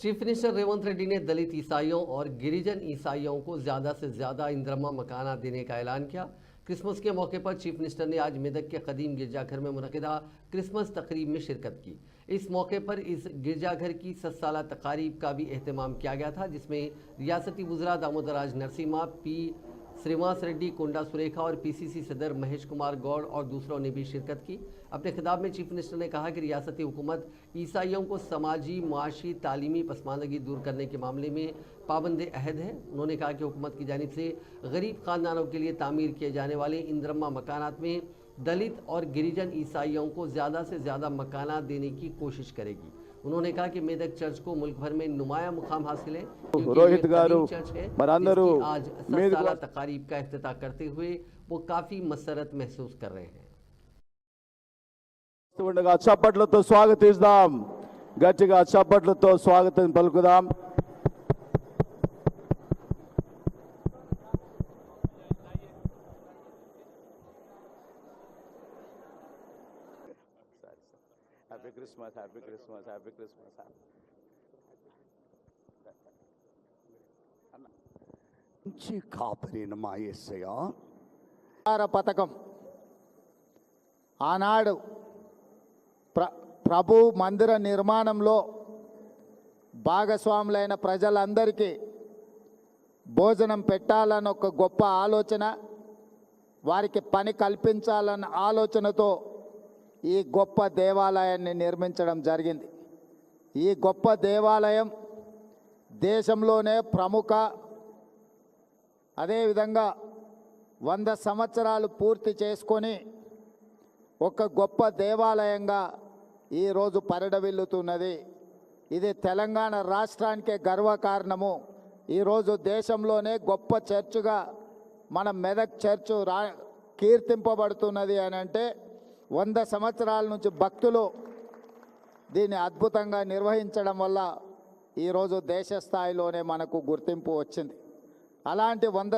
Chief minister Revanth Reddy ने दलित ईसाइयों और गिरिजन ईसाइयों को ज़्यादा से ज़्यादा इंदिरम्मा मकाना देने का ऐलान किया। क्रिसमस के मौके पर चीफ मिनिस्टर ने आज मेदक के कदीम गिरजाघर में मुनक़िदा क्रिसमस तकरीब में शिरकत की। इस मौके पर इस गिरजाघर की 7 साला तकारीब का भी अहतमाम किया गया था, जिसमें रियासती वज़रा दामोदराज नरसिम्हा, पी श्रीनिवास रेड्डी, कोंडा सुरेखा और पीसीसी सदर महेश कुमार गौड़ और दूसरों ने भी शिरकत की। अपने खिताब में चीफ मिनिस्टर ने कहा कि रियासती हुकूमत ईसाइयों को समाजी, मुआशी, तालीमी पसमानदगी दूर करने के मामले में पाबंद अहद है। उन्होंने कहा कि हुकूमत की जानिब से गरीब ख़ानदानों के लिए तामीर किए जाने वाले इंदिरम्मा मकानात में दलित और गिरिजन ईसाइयों को ज़्यादा से ज़्यादा मकानात देने की कोशिश करेगी। उन्होंने कहा कि मेदक चर्च को मुल्क भर में नुमाया मुकाम हासिल है, रोहित गारू चर्च है मरांदरू आज 7 साला तकारीब का इफ्तिताह करते हुए वो काफ़ी मसरत महसूस कर रहे हैं। చప్పట్లతో స్వాగతిస్తాం, గట్టిగా చప్పట్లతో స్వాగతం పలుకుదాం. Happy Christmas, happy Christmas, happy Christmas. మంచి కాపరిని మా యేసయ్య పథకం ఆనాడు ప్రభు మందిర నిర్మాణంలో భాగస్వాములైన ప్రజలందరికీ భోజనం పెట్టాలన్న ఒక గొప్ప ఆలోచన, వారికి పని కల్పించాలన్న ఆలోచనతో ఈ గొప్ప దేవాలయాన్ని నిర్మించడం జరిగింది. ఈ గొప్ప దేవాలయం దేశంలోనే ప్రముఖ, అదేవిధంగా 100 సంవత్సరాలు పూర్తి చేసుకొని ఒక గొప్ప దేవాలయంగా ఈరోజు పరిడవిల్లుతున్నది. ఇది తెలంగాణ రాష్ట్రానికే గర్వకారణము. ఈరోజు దేశంలోనే గొప్ప చర్చుగా మన మెదక్ చర్చు కీర్తింపబడుతున్నది అని అంటే 100 సంవత్సరాల నుంచి భక్తులు దీన్ని అద్భుతంగా నిర్వహించడం వల్ల ఈరోజు దేశ స్థాయిలోనే మనకు గుర్తింపు వచ్చింది. అలాంటి 100